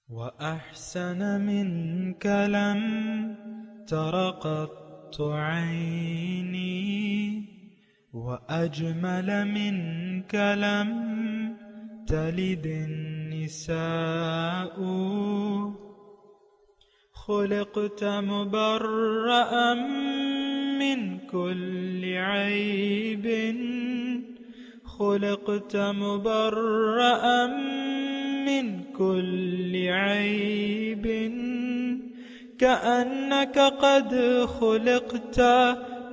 وأحسن منك لم تر قط عيني وأجمل منك لم تلد النساء خلقت مبرأ من كل عيب خلقت مبرأ من كل عيب كأنك قد خلقت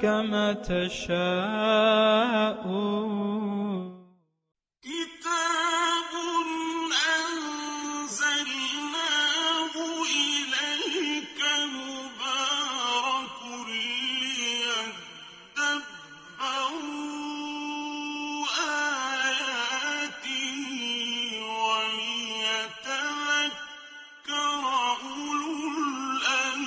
كما تشاء كتاب أنزلناه إليك مبارك ليدبروا آياته وليتذكر أولو الألباب.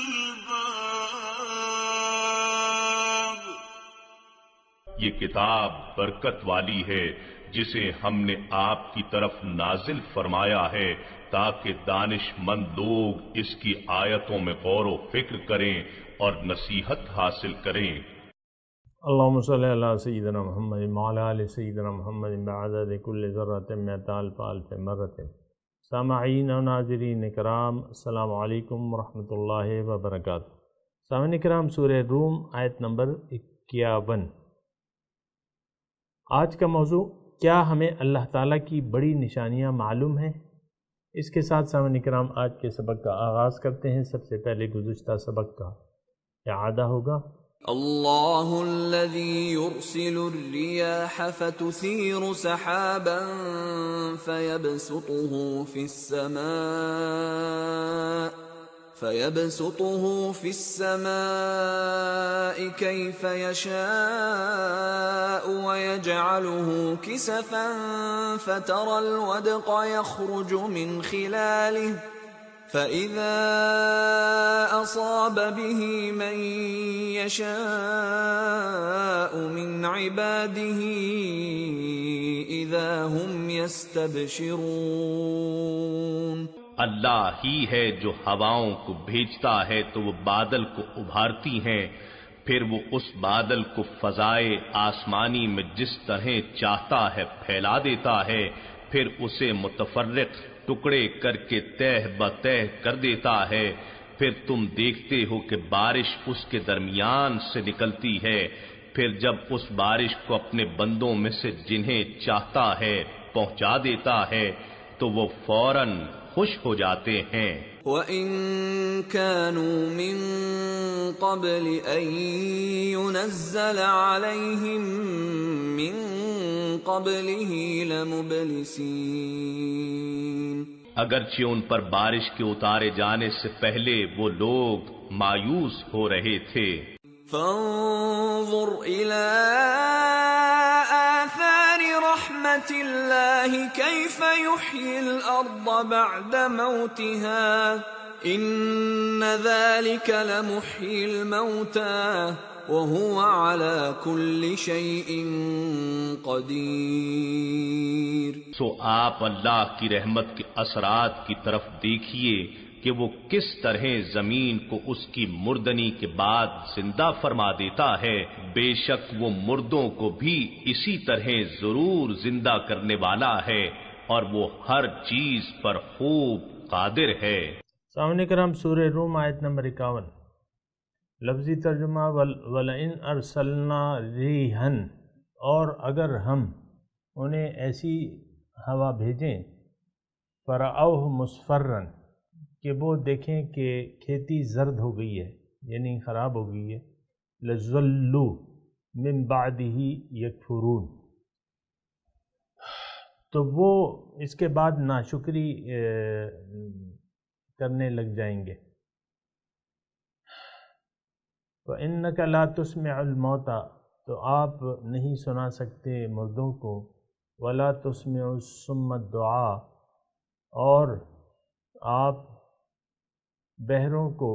یہ کتاب برکت والی ہے جسے ہم نے آپ کی طرف نازل فرمایا ہے تاکہ دانش مند لوگ اس کی آیتوں میں غور و فکر کریں اور نصیحت حاصل کریں. اللہم صلی علی سیدنا محمد وعلی آل سیدنا محمد بعدد کل ذرۃ مئۃ الف الف مرۃ. سامعین و ناظرین کرام، السلام علیکم ورحمۃ اللہ وبرکاتہ. سامعین کرام، سورہ روم آیت نمبر 51. آج کا موضوع، کیا ہمیں اللہ تعالیٰ کی بڑی نشانیاں معلوم ہیں؟ اس کے ساتھ سامعین کرام آج کے سبق کا آغاز کرتے ہیں. سب سے پہلے گزشتہ سبق کا اعادہ ہوگا. اللہ الذی یرسل الریاح فتثیر سحابا فيبسطه في السماء كيف يشاء ويجعله كسفا فترى الودق يخرج من خلاله فإذا أصاب به من يشاء من عباده إذا هم يستبشرون. اللہ ہی ہے جو ہواؤں کو بھیجتا ہے تو وہ بادل کو ابھارتی ہیں، پھر وہ اس بادل کو فضائے آسمانی میں جس طرح چاہتا ہے پھیلا دیتا ہے، پھر اسے متفرق ٹکڑے کر کے تہ بتہ کر دیتا ہے. پھر تم دیکھتے ہو کہ بارش اس کے درمیان سے نکلتی ہے، پھر جب اس بارش کو اپنے بندوں میں سے جنہیں چاہتا ہے پہنچا دیتا ہے تو وہ فوراً خوش ہو جاتے ہیں. وَإِن كَانُوا مِن قَبْلِ أَن يُنَزَّلَ عَلَيْهِم مِّن قَبْلِهِ لَمُبْلِسِينَ. اگرچہ ان پر بارش کے اتارے جانے سے پہلے وہ لوگ مایوس ہو رہے تھے. فانظر إلى آثار رحمة الله كيف يحيي الأرض بعد موتها إن ذلك لمحيي الموتى وهو على كل شيء قدير. سو آپ اللہ کی رحمت کے اثرات کی طرف دیکھیے کہ وہ کس طرح زمین کو اس کی مردنی کے بعد زندہ فرما دیتا ہے. بے شک وہ مردوں کو بھی اسی طرح ضرور زندہ کرنے والا ہے اور وہ ہر چیز پر خوب قادر ہے. سامعین کرام، سورہ روم آیت نمبر 51. لفظی ترجمہ، وَلَئِنْ أَرْسَلْنَا رِيحًا، اور اگر ہم انہیں ایسی ہوا بھیجیں، فَرَأَوْهُ مُصْفَرًّا، کہ وہ دیکھیں کہ کھیتی زرد ہو گئی ہے، یعنی خراب ہو گئی ہے، لَظَلُّوا مِن بَعْدِهِ يَكْفُرُونَ، تو وہ اس کے بعد ناشکری کرنے لگ جائیں گے. وَإِنَّكَ لَا تُسْمِعُ الْمَوْتَى، تو آپ نہیں سنا سکتے مردوں کو، وَلَا تُسْمِعُ الصُّمَّ الدُّعَاء، اور آپ بہروں کو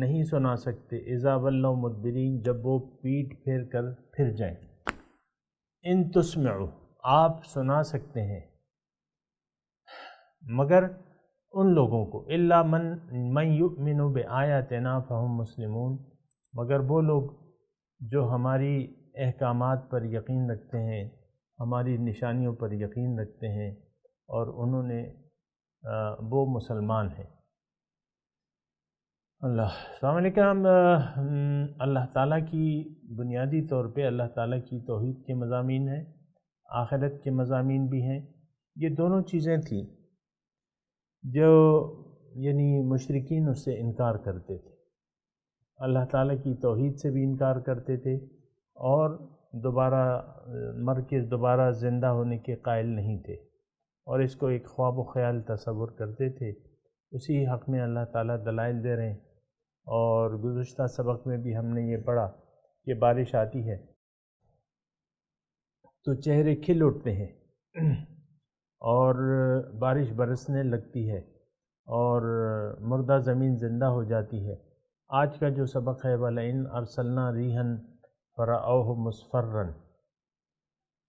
نہیں سنا سکتے، اذا ولوا مدبرین، جب وہ پیٹ پھیر کر پھر جائیں. ان تسمعوا، آپ سنا سکتے ہیں، مگر ان لوگوں کو، الا من یؤمن بآیاتنا فہم مسلمون، مگر وہ لوگ جو ہماری احکامات پر یقین رکھتے ہیں، ہماری نشانیوں پر یقین رکھتے ہیں، اور انہوں نے وہ مسلمان ہیں۔ السلام علیکم۔ اللہ تعالیٰ کی بنیادی طور پہ اللہ تعالیٰ کی توحید کے مضامین ہیں، آخرت کے مضامین بھی ہیں۔ یہ دونوں چیزیں تھیں جو یعنی مشرکین اس سے انکار کرتے تھے، اللہ تعالیٰ کی توحید سے بھی انکار کرتے تھے، اور دوبارہ مر کے دوبارہ زندہ ہونے کے قائل نہیں تھے، اور اس کو ایک خواب و خیال تصور کرتے تھے۔ اسی حق میں اللہ تعالیٰ دلائل دے رہے ہیں، اور گزشتہ سبق میں بھی ہم نے یہ پڑھا کہ بارش آتی ہے تو چہرے کھل اٹھتے ہیں اور بارش برسنے لگتی ہے اور مردہ زمین زندہ ہو جاتی ہے۔ آج کا جو سبق ہے وَلَئِنْ أَرْسَلْنَا رِيحًا فَرَأَوْهُ مُصْفَرًّا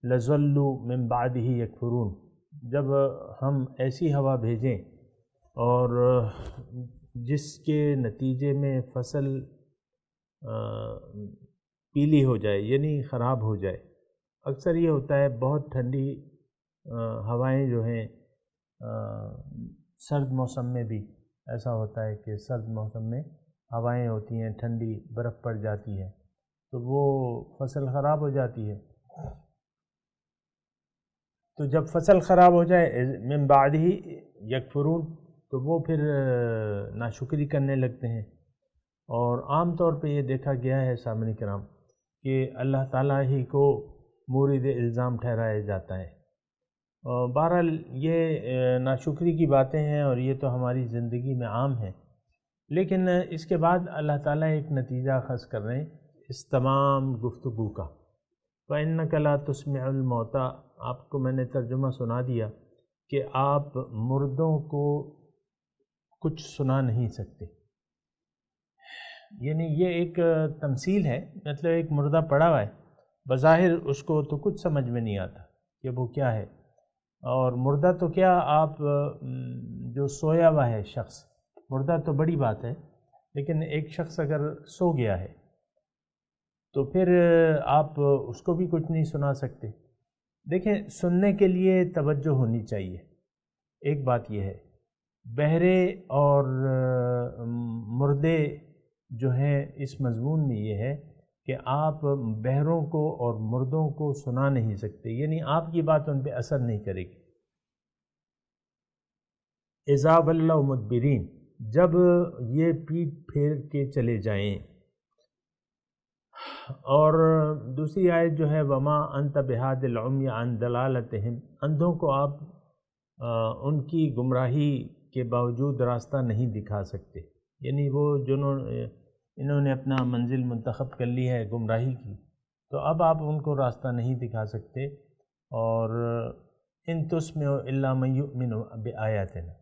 لَظَلُّوا مِنْ بَعْدِهِ يَكْفُرُونَ، جب ہم ایسی ہوا بھیجیں اور جس کے نتیجے میں فصل پیلی ہو جائے یعنی خراب ہو جائے، اکثر یہ ہوتا ہے بہت ٹھنڈی ہوائیں جو ہیں سرد موسم میں بھی ایسا ہوتا ہے کہ سرد موسم میں ہوائیں ہوتی ہیں، ٹھنڈی برف پڑ جاتی ہے تو وہ فصل خراب ہو جاتی ہے۔ تو جب فصل خراب ہو جائے من بعدہ یکفرون، تو وہ پھر ناشکری کرنے لگتے ہیں، اور عام طور پہ یہ دیکھا گیا ہے سامعین کرام کہ اللہ تعالیٰ ہی کو مورد الزام ٹھہرایا جاتا ہے۔ بہرحال یہ ناشکری کی باتیں ہیں اور یہ تو ہماری زندگی میں عام ہے، لیکن اس کے بعد اللہ تعالیٰ ایک نتیجہ اخذ کر رہے ہیں اس تمام گفتگو کا۔ فَإِنَّكَ لَا تُسْمِعُ الْمَوْتَىٰ، آپ کو میں نے ترجمہ سنا دیا کہ آپ مردوں کو کچھ سنا نہیں سکتے، یعنی یہ ایک تمثیل ہے، مطلب ایک مردہ پڑا ہوا ہے، بظاہر اس کو تو کچھ سمجھ میں نہیں آتا کہ وہ کیا ہے، اور مردہ تو کیا، آپ جو سویا ہوا ہے شخص، مردہ تو بڑی بات ہے، لیکن ایک شخص اگر سو گیا ہے تو پھر آپ اس کو بھی کچھ نہیں سنا سکتے۔ دیکھیں، سننے کے لیے توجہ ہونی چاہیے، ایک بات یہ ہے۔ بہرے اور مردے جو ہیں اس مضمون میں یہ ہے کہ آپ بہروں کو اور مردوں کو سنا نہیں سکتے، یعنی آپ کی بات ان پہ اثر نہیں کرے گی۔ اذا ولوا مدبرین، جب یہ پیٹ پھیر کے چلے جائیں۔ اور دوسری آیت جو ہے وما انت بہاد العمی عن دلالتہم، اندھوں کو آپ ان کی گمراہی کے باوجود راستہ نہیں دکھا سکتے، یعنی وہ انہوں نے اپنا منزل منتخب کر لی ہے گمراہی کی، تو اب آپ ان کو راستہ نہیں دکھا سکتے۔ اور ان تسمع الا من یؤمن بآیاتنا،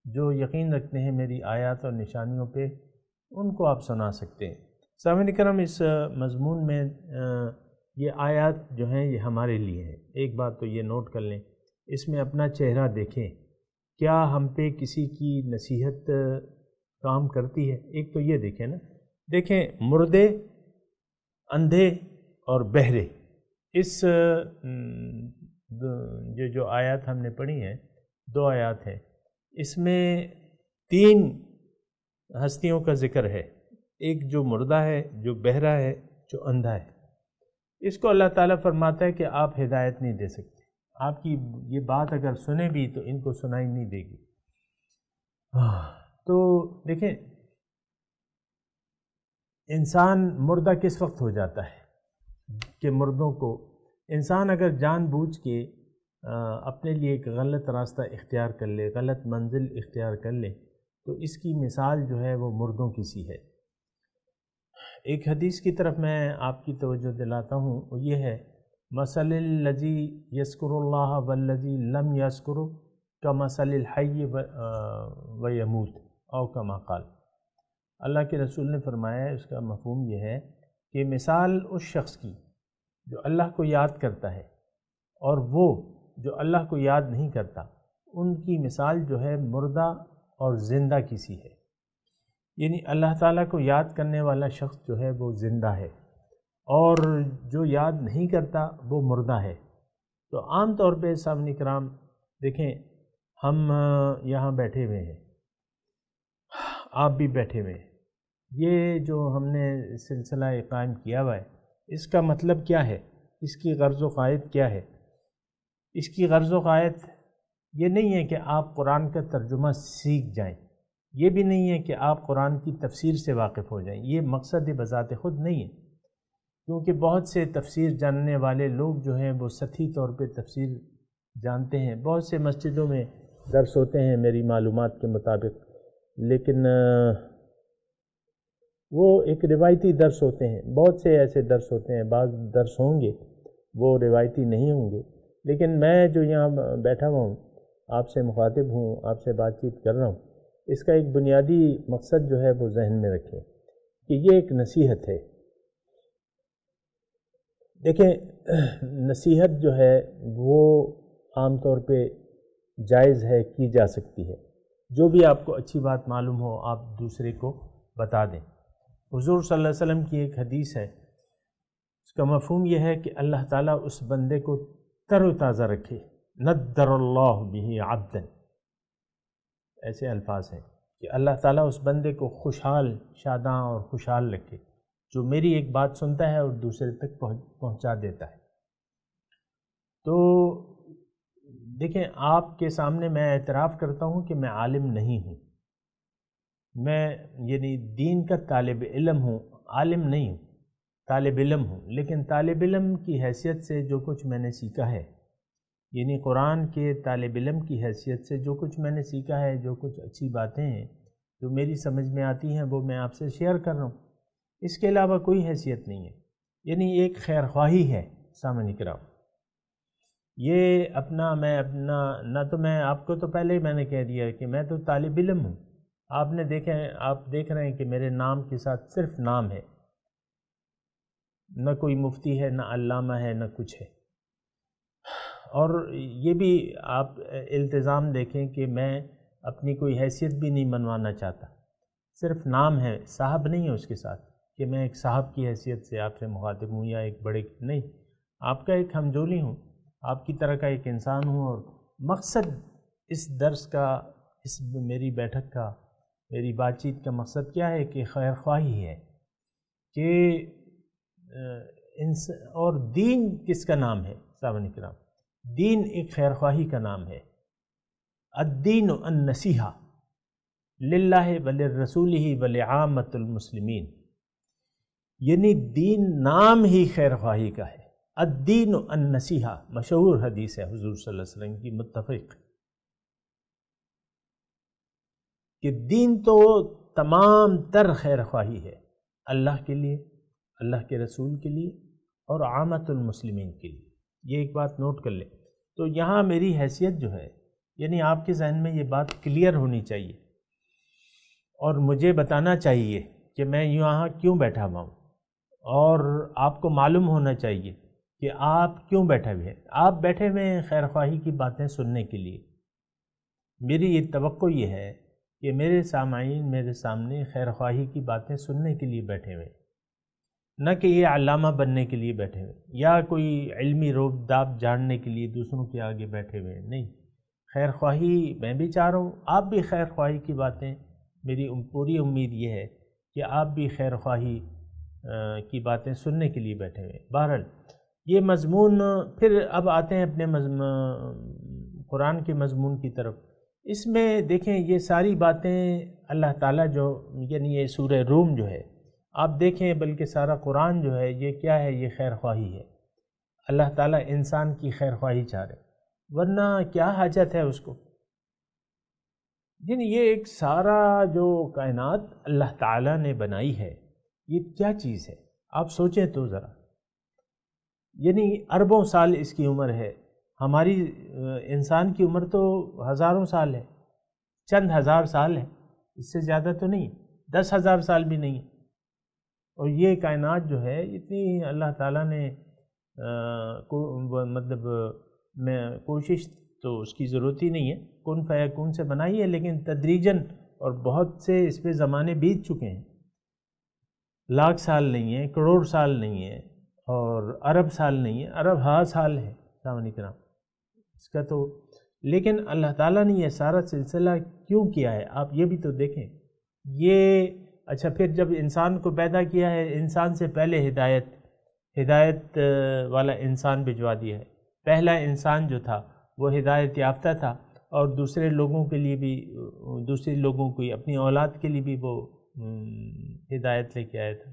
جو یقین رکھتے ہیں میری آیات اور نشانیوں پہ، ان کو آپ سنا سکتے ہیں۔ سامعین کرام، اس مضمون میں یہ آیات جو ہیں یہ ہمارے لیے ہیں۔ ایک بات تو یہ نوٹ کر لیں، اس میں اپنا چہرہ دیکھیں، کیا ہم پہ کسی کی نصیحت کام کرتی ہے؟ ایک تو یہ دیکھیں نا، دیکھیں مردے، اندھے اور بہرے، اس جو آیات ہم نے پڑھی ہیں، 2 آیات ہیں، اس میں 3 ہستیوں کا ذکر ہے، ایک جو مردہ ہے، جو بہرا ہے، جو اندھا ہے۔ اس کو اللہ تعالیٰ فرماتا ہے کہ آپ ہدایت نہیں دے سکتے، آپ کی یہ بات اگر سنیں بھی تو ان کو سنائی نہیں دے گی۔ تو دیکھیں، انسان مردہ کس وقت ہو جاتا ہے کہ مردوں کو انسان اگر جان بوجھ کے اپنے لیے ایک غلط راستہ اختیار کر لے، غلط منزل اختیار کر لے، تو اس کی مثال جو ہے وہ مردوں کی سی ہے۔ ایک حدیث کی طرف میں آپ کی توجہ دلاتا ہوں، وہ یہ ہے مثل الذی یذکر اللہ والذی لم یذکر کمثل الحی ویموت او کما قال۔ اللہ کے رسول نے فرمایا ہے، اس کا مفہوم یہ ہے کہ مثال اس شخص کی جو اللہ کو یاد کرتا ہے اور وہ جو اللہ کو یاد نہیں کرتا، ان کی مثال جو ہے مردہ اور زندہ کسی ہے، یعنی اللہ تعالیٰ کو یاد کرنے والا شخص جو ہے وہ زندہ ہے، اور جو یاد نہیں کرتا وہ مردہ ہے۔ تو عام طور پہ سامعین کرام دیکھیں، ہم یہاں بیٹھے ہوئے ہیں، آپ بھی بیٹھے ہوئے ہیں، یہ جو ہم نے سلسلہ قائم کیا ہوا ہے، اس کا مطلب کیا ہے؟ اس کی غرض و غایت کیا ہے؟ اس کی غرض و غایت یہ نہیں ہے کہ آپ قرآن کا ترجمہ سیکھ جائیں، یہ بھی نہیں ہے کہ آپ قرآن کی تفسیر سے واقف ہو جائیں، یہ مقصد بذات خود نہیں ہے، کیونکہ بہت سے تفسیر جاننے والے لوگ جو ہیں وہ سطحی طور پہ تفسیر جانتے ہیں، بہت سے مسجدوں میں درس ہوتے ہیں میری معلومات کے مطابق، لیکن وہ ایک روایتی درس ہوتے ہیں، بہت سے ایسے درس ہوتے ہیں، بعض درس ہوں گے وہ روایتی نہیں ہوں گے، لیکن میں جو یہاں بیٹھا ہوا ہوں، آپ سے مخاطب ہوں، آپ سے بات چیت کر رہا ہوں، اس کا ایک بنیادی مقصد جو ہے وہ ذہن میں رکھیں کہ یہ ایک نصیحت ہے۔ دیکھیں، نصیحت جو ہے وہ عام طور پہ جائز ہے، کی جا سکتی ہے، جو بھی آپ کو اچھی بات معلوم ہو آپ دوسرے کو بتا دیں۔ حضور صلی اللہ علیہ وسلم کی ایک حدیث ہے، اس کا مفہوم یہ ہے کہ اللہ تعالیٰ اس بندے کو تر و تازہ رکھے، نَدَّرَ اللَّهُ بِهِ عَبْدًا، ایسے الفاظ ہیں کہ اللہ تعالیٰ اس بندے کو خوشحال، شاداں اور خوشحال رکھے جو میری ایک بات سنتا ہے اور دوسرے تک پہنچا دیتا ہے۔ تو دیکھیں، آپ کے سامنے میں اعتراف کرتا ہوں کہ میں عالم نہیں ہوں، میں یعنی دین کا طالب علم ہوں، عالم نہیں ہوں، طالب علم ہوں، لیکن طالب علم کی حیثیت سے جو کچھ میں نے سیکھا ہے، یعنی قرآن کے طالب علم کی حیثیت سے جو کچھ میں نے سیکھا ہے، جو کچھ اچھی باتیں ہیں جو میری سمجھ میں آتی ہیں، وہ میں آپ سے شیئر کر رہا ہوں، اس کے علاوہ کوئی حیثیت نہیں ہے، یعنی ایک خیر خواہی ہے۔ سامعین کرام، یہ اپنا نہ تو میں آپ کو تو پہلے ہی میں نے کہہ دیا کہ میں تو طالب علم ہوں، آپ نے دیکھیں، آپ دیکھ رہے ہیں کہ میرے نام کے ساتھ صرف نام ہے، نہ کوئی مفتی ہے، نہ علامہ ہے، نہ کچھ ہے، اور یہ بھی آپ التزام دیکھیں کہ میں اپنی کوئی حیثیت بھی نہیں منوانا چاہتا، صرف نام ہے، صاحب نہیں ہے اس کے ساتھ کہ میں ایک صاحب کی حیثیت سے آپ سے مخاطب ہوں یا ایک بڑے، نہیں، آپ کا ایک ہمجولی ہوں، آپ کی طرح کا ایک انسان ہوں، اور مقصد اس درس کا، اس میری بیٹھک کا، میری بات چیت کا مقصد کیا ہے کہ خیر خواہی ہے کہ اور دین کس کا نام ہے؟ سامعین کرام، دین ایک خیر خواہی کا نام ہے۔ الدین النصیحہ للہ ولرسولہ ولعامۃ المسلمین، یعنی دین نام ہی خیر خواہی کا ہے۔ الدین النصیحہ مشہور حدیث ہے حضور صلی اللہ علیہ وسلم کی، متفق، کہ دین تو تمام تر خیر خواہی ہے، اللہ کے لیے، اللہ کے رسول کے لیے، اور عامۃ المسلمین کے لیے۔ یہ ایک بات نوٹ کر لیں۔ تو یہاں میری حیثیت جو ہے، یعنی آپ کے ذہن میں یہ بات کلیئر ہونی چاہیے، اور مجھے بتانا چاہیے کہ میں یہاں کیوں بیٹھا ہوا ہوں، اور آپ کو معلوم ہونا چاہیے کہ آپ کیوں بیٹھے ہوئے ہیں۔ آپ بیٹھے ہوئے ہیں خیر خواہی کی باتیں سننے کے لیے۔ میری یہ توقع یہ ہے کہ میرے سامعین میرے سامنے خیر خواہی کی باتیں سننے کے لیے بیٹھے ہوئے ہیں، نہ کہ یہ علامہ بننے کے لیے بیٹھے ہوئے یا کوئی علمی روب داب جاننے کے لیے دوسروں کے آگے بیٹھے ہوئے ہیں، نہیں، خیر خواہی میں بھی چاہ رہا ہوں، آپ بھی خیر خواہی کی باتیں، میری پوری امید یہ ہے کہ آپ بھی خیر خواہی کی باتیں سننے کے لیے بیٹھے ہوئے ہیں۔ بہرحال یہ مضمون، پھر اب آتے ہیں اپنے قرآن کے مضمون کی طرف۔ اس میں دیکھیں، یہ ساری باتیں اللہ تعالیٰ جو، یعنی یہ سورہ روم جو ہے، آپ دیکھیں، بلکہ سارا قرآن جو ہے یہ کیا ہے؟ یہ خیر خواہی ہے۔ اللہ تعالیٰ انسان کی خیر خواہی چاہ رہے، ورنہ کیا حاجت ہے اس کو؟ یعنی یہ ایک سارا جو کائنات اللہ تعالیٰ نے بنائی ہے، یہ کیا چیز ہے؟ آپ سوچیں تو ذرا، یعنی اربوں سال اس کی عمر ہے، ہماری انسان کی عمر تو ہزاروں سال ہے، چند ہزار سال ہے، اس سے زیادہ تو نہیں، 10,000 سال بھی نہیں، اور یہ کائنات جو ہے اتنی اللہ تعالیٰ نے مطلب میں کوشش تو اس کی ضرورت ہی نہیں ہے، کن فیکون سے بنائی ہے، لیکن تدریجاً اور بہت سے اس پہ زمانے بیت چکے ہیں، لاکھ سال نہیں ہے، کروڑ سال نہیں ہے، اور ارب سال نہیں ہے، ارب ہا سال ہے سامنے کرام اس کا تو. لیکن اللہ تعالیٰ نے یہ سارا سلسلہ کیوں کیا ہے آپ یہ بھی تو دیکھیں. یہ اچھا پھر جب انسان کو پیدا کیا ہے، انسان سے پہلے ہدایت والا انسان بھجوا دیا ہے. پہلا انسان جو تھا وہ ہدایت یافتہ تھا، اور دوسرے لوگوں کے لیے بھی، دوسرے لوگوں کو اپنی اولاد کے لیے بھی وہ ہدایت لے کے آیا تھا.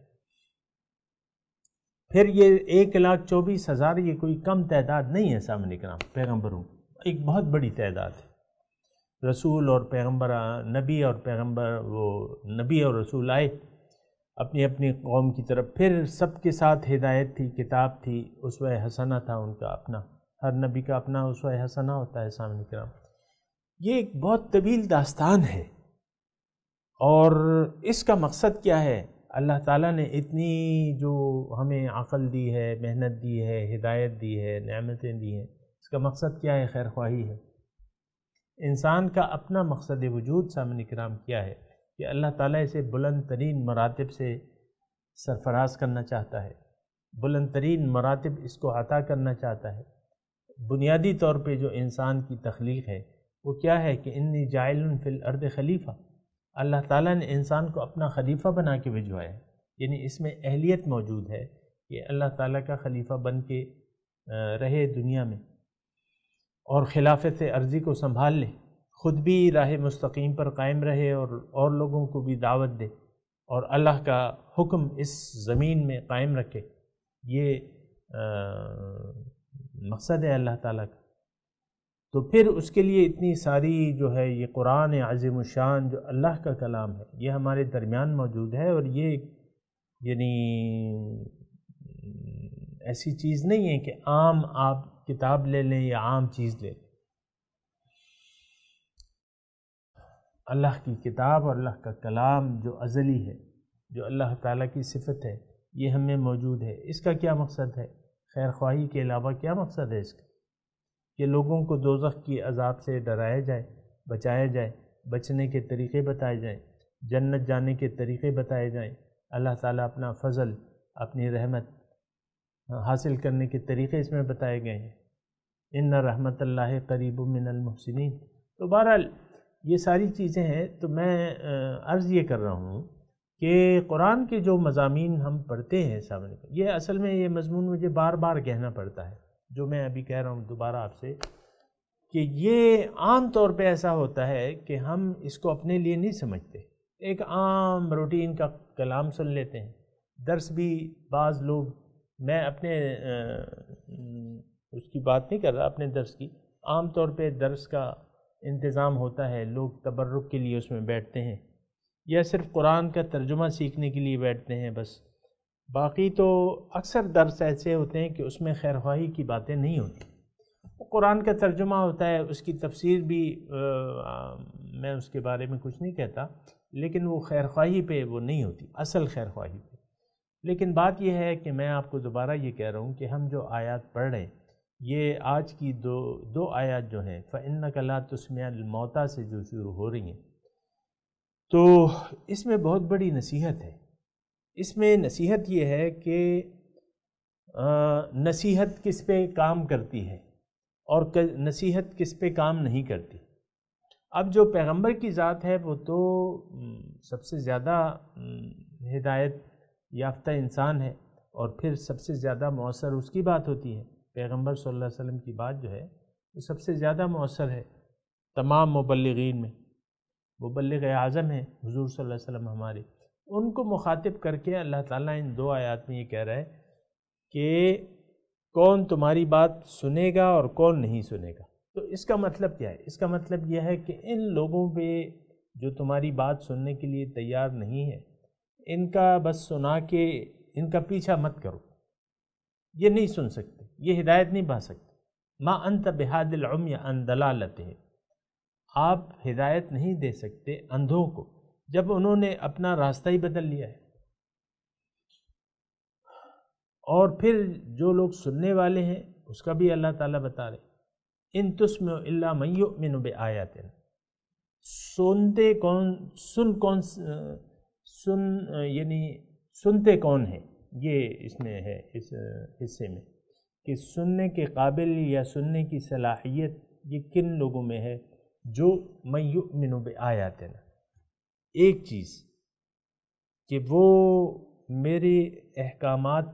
پھر یہ 1,24,000 یہ کوئی کم تعداد نہیں ہے سامنے کرام پیغمبروں، ایک بہت بڑی تعداد ہے. رسول اور پیغمبر، نبی اور پیغمبر، وہ نبی اور رسول آئے اپنی اپنی قوم کی طرف، پھر سب کے ساتھ ہدایت تھی، کتاب تھی، اسوہ حسنہ تھا ان کا اپنا، ہر نبی کا اپنا اسوہ حسنہ ہوتا ہے سامنے کرام. یہ ایک بہت طویل داستان ہے، اور اس کا مقصد کیا ہے؟ اللہ تعالیٰ نے اتنی جو ہمیں عقل دی ہے، محنت دی ہے، ہدایت دی ہے، نعمتیں دی ہیں، اس کا مقصد کیا ہے؟ خیر خواہی ہے. انسان کا اپنا مقصد وجود سامنے کرام کیا ہے کہ اللہ تعالیٰ اسے بلند ترین مراتب سے سرفراز کرنا چاہتا ہے، بلند ترین مراتب اس کو عطا کرنا چاہتا ہے. بنیادی طور پہ جو انسان کی تخلیق ہے وہ کیا ہے کہ انی جاعل فی الارض خلیفہ. اللہ تعالیٰ نے انسان کو اپنا خلیفہ بنا کے بھجوایا ہے، یعنی اس میں اہلیت موجود ہے کہ اللہ تعالیٰ کا خلیفہ بن کے رہے دنیا میں، اور خلافت عرضی کو سنبھال لے، خود بھی راہ مستقیم پر قائم رہے اور لوگوں کو بھی دعوت دے، اور اللہ کا حکم اس زمین میں قائم رکھے. یہ مقصد ہے اللہ تعالیٰ کا. تو پھر اس کے لیے اتنی ساری جو ہے یہ قرآن عظیم الشان جو اللہ کا کلام ہے یہ ہمارے درمیان موجود ہے، اور یہ یعنی ایسی چیز نہیں ہے کہ عام آپ کتاب لے لیں یا عام چیز لے لیں. اللہ کی کتاب اور اللہ کا کلام جو ازلی ہے، جو اللہ تعالیٰ کی صفت ہے، یہ ہمیں موجود ہے. اس کا کیا مقصد ہے؟ خیر خواہی کے علاوہ کیا مقصد ہے اس کا؟ کہ لوگوں کو دوزخ کی عذاب سے ڈرایا جائے، بچایا جائے، بچنے کے طریقے بتائے جائیں، جنت جانے کے طریقے بتائے جائیں، اللہ تعالیٰ اپنا فضل، اپنی رحمت حاصل کرنے کے طریقے اس میں بتائے گئے ہیں. ان رحمت اللہ قریب من المحسنین. تو بہرحال یہ ساری چیزیں ہیں. تو میں عرض یہ کر رہا ہوں کہ قرآن کے جو مضامین ہم پڑھتے ہیں سامنے، یہ اصل میں یہ مضمون مجھے بار بار کہنا پڑتا ہے جو میں ابھی کہہ رہا ہوں دوبارہ آپ سے، کہ یہ عام طور پہ ایسا ہوتا ہے کہ ہم اس کو اپنے لیے نہیں سمجھتے. ایک عام روٹین کا کلام سن لیتے ہیں. درس بھی بعض لوگ، میں اپنے اس کی بات نہیں کر رہا، اپنے درس کی، عام طور پہ درس کا انتظام ہوتا ہے، لوگ تبرک کے لیے اس میں بیٹھتے ہیں، یا صرف قرآن کا ترجمہ سیکھنے کے لیے بیٹھتے ہیں بس. باقی تو اکثر درس ایسے ہوتے ہیں کہ اس میں خیر خواہی کی باتیں نہیں ہوتی. قرآن کا ترجمہ ہوتا ہے، اس کی تفسیر بھی میں اس کے بارے میں کچھ نہیں کہتا، لیکن وہ خیر خواہی پہ وہ نہیں ہوتی، اصل خیر خواہی پہ. لیکن بات یہ ہے کہ میں آپ کو دوبارہ یہ کہہ رہا ہوں کہ ہم جو آیات پڑھ رہے ہیں، یہ آج کی دو آیات جو ہیں فَإِنَّكَ لَا تُسْمِعُ الْمَوْتَىٰ سے جو شروع ہو رہی ہیں، تو اس میں بہت بڑی نصیحت ہے. اس میں نصیحت یہ ہے کہ نصیحت کس پہ کام کرتی ہے اور نصیحت کس پہ کام نہیں کرتی. اب جو پیغمبر کی ذات ہے وہ تو سب سے زیادہ ہدایت یافتہ انسان ہے، اور پھر سب سے زیادہ مؤثر اس کی بات ہوتی ہے. پیغمبر صلی اللہ علیہ وسلم کی بات جو ہے وہ سب سے زیادہ مؤثر ہے تمام مبلغین میں. مبلغ اعظم ہیں حضور صلی اللہ علیہ وسلم ہمارے، ان کو مخاطب کر کے اللہ تعالیٰ ان دو آیات میں یہ کہہ رہا ہے کہ کون تمہاری بات سنے گا اور کون نہیں سنے گا. تو اس کا مطلب کیا ہے؟ اس کا مطلب یہ ہے کہ ان لوگوں پہ جو تمہاری بات سننے کے لیے تیار نہیں ہے، ان کا بس سنا کے ان کا پیچھا مت کرو. یہ نہیں سن سکتے، یہ ہدایت نہیں پا سکتے. ما انت بہاد العمی عن ضلالتہ، آپ ہدایت نہیں دے سکتے اندھوں کو جب انہوں نے اپنا راستہ ہی بدل لیا ہے. اور پھر جو لوگ سننے والے ہیں اس کا بھی اللہ تعالیٰ بتا رہے ان تسمع الا من یؤمن بآیاتنا، سنتے کون ہیں، یہ اس میں ہے اس حصے میں کہ سننے کے قابل یا سننے کی صلاحیت یہ کن لوگوں میں ہے، جو من یؤمن بآیاتنا، ایک چیز کہ وہ میرے احکامات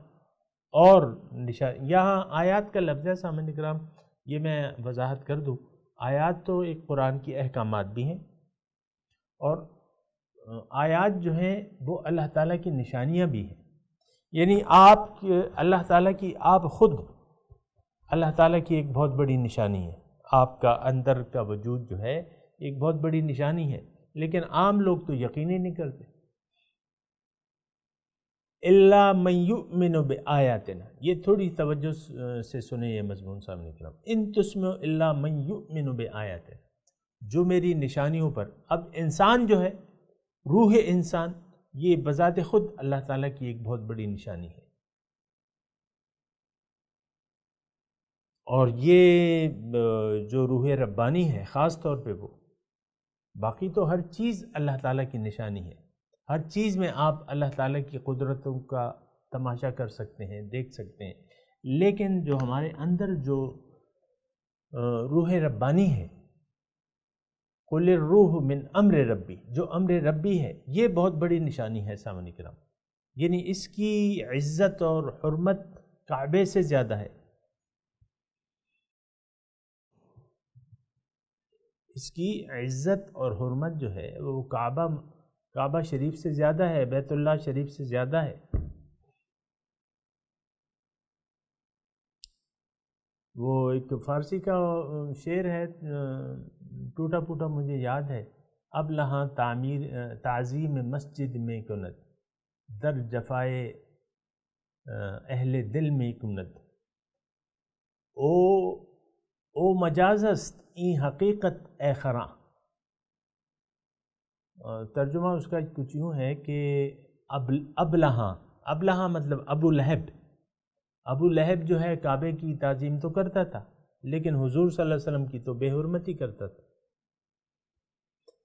اور یہاں آیات کا لفظ ہے سامعین کرام، یہ میں وضاحت کر دوں، آیات تو ایک قرآن کی احکامات بھی ہیں، اور آیات جو ہیں وہ اللہ تعالیٰ کی نشانیاں بھی ہیں، یعنی آپ اللہ تعالیٰ کی، آپ خود اللہ تعالیٰ کی ایک بہت بڑی نشانی ہے، آپ کا اندر کا وجود جو ہے ایک بہت بڑی نشانی ہے، لیکن عام لوگ تو یقین ہی نہیں کرتے۔ الا من یؤمن بآیاتنا، یہ تھوڑی توجہ سے سنیں یہ مضمون سامنے کرام، ان تسمع الا من یؤمن بآیاتنا، جو میری نشانیوں پر، اب انسان جو ہے، روح انسان، یہ بذات خود اللہ تعالیٰ کی ایک بہت بڑی نشانی ہے، اور یہ جو روح ربانی ہے خاص طور پہ وہ، باقی تو ہر چیز اللہ تعالیٰ کی نشانی ہے، ہر چیز میں آپ اللہ تعالیٰ کی قدرتوں کا تماشا کر سکتے ہیں، دیکھ سکتے ہیں، لیکن جو ہمارے اندر جو روح ربانی ہے، قل الروح من امر ربی، جو امر ربی ہے، یہ بہت بڑی نشانی ہے سامعین کرام، یعنی اس کی عزت اور حرمت کعبے سے زیادہ ہے، اس کی عزت اور حرمت جو ہے وہ کعبہ شریف سے زیادہ ہے، بیت اللہ شریف سے زیادہ ہے۔ وہ ایک فارسی کا شعر ہے، ٹوٹا پھوٹا مجھے یاد ہے، اب لہاں تعظیم مسجد میں کند، در جفائے اہل دل میں کند، او مجاز است این حقیقت اے خراں۔ ترجمہ اس کا کچھ یوں ہے کہ ابلہاں مطلب ابو لہب جو ہے کعبے کی تعظیم تو کرتا تھا، لیکن حضور صلی اللہ علیہ وسلم کی تو بے حرمتی کرتا تھا۔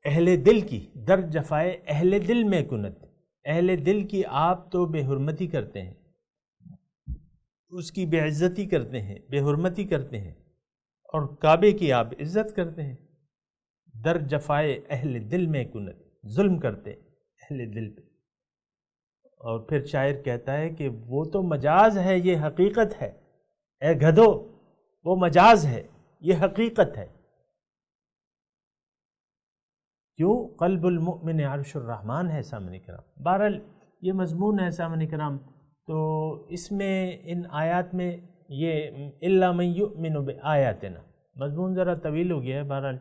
اہل دل کی، در جفائے اہل دل میں کنت، اہل دل کی آپ تو بے حرمتی کرتے ہیں، اس کی بے عزتی کرتے ہیں، بے حرمتی کرتے ہیں، اور کعبے کی آپ عزت کرتے ہیں۔ در جفائے اہل دل میں کنت، ظلم کرتے اہل دل پہ۔ اور پھر شاعر کہتا ہے کہ وہ تو مجاز ہے، یہ حقیقت ہے، اے گدھو وہ مجاز ہے، یہ حقیقت ہے۔ کیوں؟ قلب المؤمن عرش الرحمن ہے سامعین کرام۔ بہرحال یہ مضمون ہے سامعین کرام، تو اس میں ان آیات میں یہ الا من یؤمن بآیاتنا، مضمون ذرا طویل ہو گیا ہے، بہرحال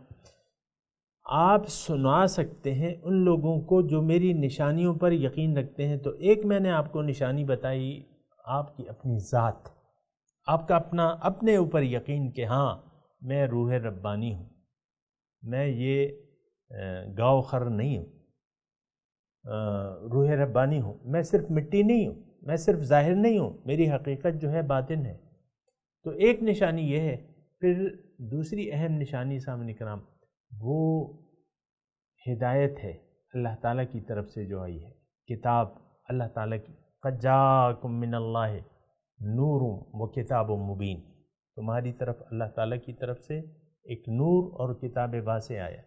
آپ سنا سکتے ہیں ان لوگوں کو جو میری نشانیوں پر یقین رکھتے ہیں۔ تو ایک میں نے آپ کو نشانی بتائی، آپ کی اپنی ذات، آپ کا اپنے اوپر یقین کہ ہاں میں روح ربانی ہوں، میں یہ گاؤ خر نہیں ہوں، روح ربانی ہوں، میں صرف مٹی نہیں ہوں، میں صرف ظاہر نہیں ہوں، میری حقیقت جو ہے باطن ہے۔ تو ایک نشانی یہ ہے۔ پھر دوسری اہم نشانی سامعین کرام وہ ہدایت ہے اللہ تعالیٰ کی طرف سے جو آئی ہے، کتاب اللہ تعالیٰ کی، قد جاءکم من اللہ نور و کتاب مبین، تمہاری طرف اللہ تعالیٰ کی طرف سے ایک نور اور کتاب واضح آیا۔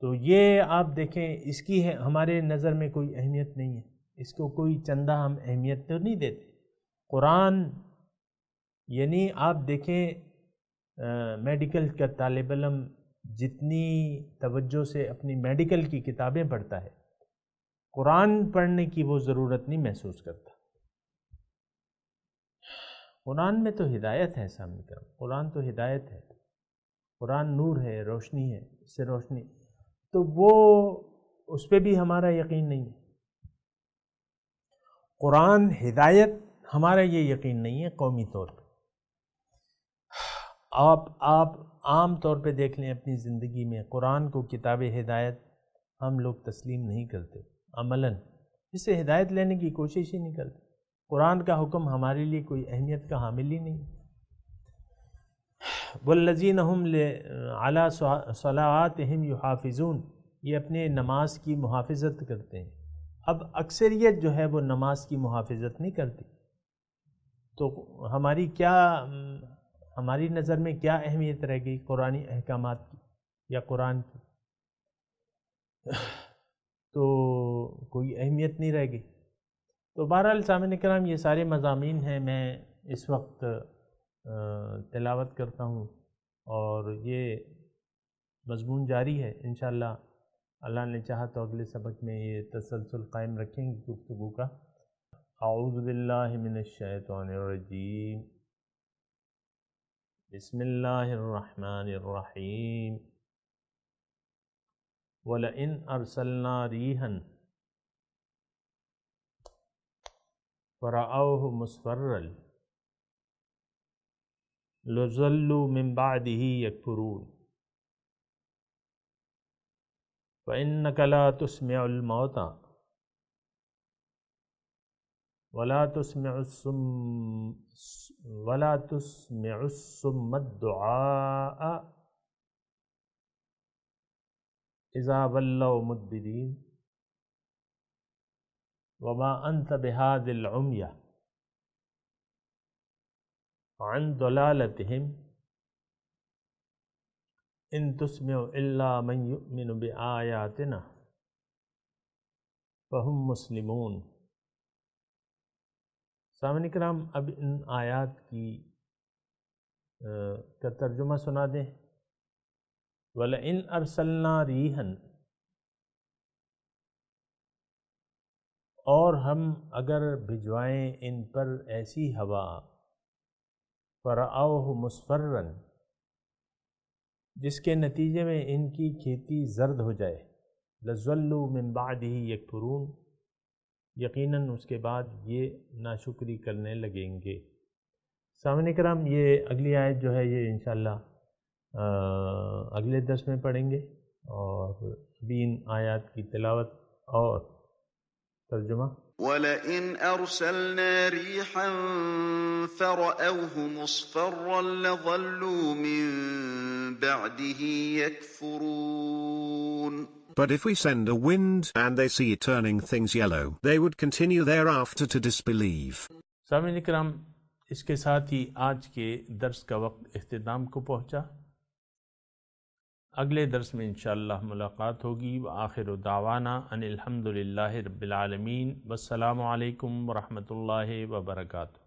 تو یہ آپ دیکھیں، اس کی ہے ہمارے نظر میں کوئی اہمیت نہیں ہے، اس کو کوئی چندہ ہم اہمیت تو نہیں دیتے۔ قرآن یعنی آپ دیکھیں میڈیکل کا طالب علم جتنی توجہ سے اپنی میڈیکل کی کتابیں پڑھتا ہے، قرآن پڑھنے کی وہ ضرورت نہیں محسوس کرتا۔ قرآن میں تو ہدایت ہے سامنے کا، قرآن تو ہدایت ہے، قرآن نور ہے، روشنی ہے، اس سے روشنی، تو وہ اس پہ بھی ہمارا یقین نہیں ہے۔ قرآن ہدایت، ہمارا یہ یقین نہیں ہے قومی طور پہ۔ آپ عام طور پہ دیکھ لیں اپنی زندگی میں، قرآن کو کتاب ہدایت ہم لوگ تسلیم نہیں کرتے، عملاً اس سے ہدایت لینے کی کوشش ہی نہیں کرتے۔ قرآن کا حکم ہمارے لیے کوئی اہمیت کا حامل ہی نہیں۔ والذین هم علی صلواتہم یحافظون، یہ اپنے نماز کی محافظت کرتے ہیں۔ اب اکثریت جو ہے وہ نماز کی محافظت نہیں کرتی، تو ہماری نظر میں کیا اہمیت رہ گئی قرآنی احکامات کی یا قرآن کی؟ تو کوئی اہمیت نہیں رہ گئی۔ تو بہرحال سامعین کرام، یہ سارے مضامین ہیں، میں اس وقت تلاوت کرتا ہوں اور یہ مضمون جاری ہے انشاءاللہ۔ اللہ نے چاہا تو اگلے سبق میں یہ تسلسل قائم رکھیں گے گفتگو کا۔ اعوذ باللہ من الشیطان الرجیم، بسم اللہ الرحمن الرحیم۔ وَلَئِنْ أَرْسَلْنَا رِيحًا فَرَأَوْهُ مُصْفَرًّا لَظَلُّوا مِنْ بَعْدِهِ يَكْفُرُونَ فَإِنَّكَ لَا تُسْمِعُ الْمَوْتَى وَلَا تُسْمِعُ الصُّمَّ الدُّعَاءَ إِذَا وَلَّوْا مُدْبِرِينَ وَمَا أَنْتَ بِهَادِ الْعُمْيِ عَنْ ضَلَالَتِهِمْ إِن تُسْمِعُ إِلَّا مَنْ يُؤْمِنُ بِآيَاتِنَا فَهُمْ مُسْلِمُونَ۔ سامعین کرام، اب ان آیات کا ترجمہ سنا دیں۔ وَلَئِنْ أَرْسَلْنَا رِيحًا، اور ہم اگر بھجوائیں ان پر ایسی ہوا، فَرَأَوْهُ مُصْفَرًّا، جس کے نتیجے میں ان کی کھیتی زرد ہو جائے، لَظَلُّوا مِن بَعْدِهِ يَكْفُرُونَ، یقیناً اس کے بعد یہ ناشکری کرنے لگیں گے۔ سامعین کرام، یہ اگلی آیت جو ہے یہ انشاءاللہ اگلے درس میں پڑھیں گے، اور ابھی ان آیات کی تلاوت اور ترجمہ۔ وَلَئِنْ أَرْسَلْنَا رِيحًا فَرَأَوْهُ مُصْفَرًّا لَظَلُّوا مِن بَعْدِهِ يَكْفُرُونَ But if we send a wind and they see it turning things yellow, they would continue thereafter to disbelieve. سامعین کرام، اس کے ساتھ ہی آج کے درس کا وقت اختتام کو پہنچا۔ اگلے درس میں انشاءاللہ ملاقات ہوگی۔ وآخر دعوانا ان الحمد للہ رب العالمین، والسلام علیکم ورحمۃ اللہ وبرکاتہ۔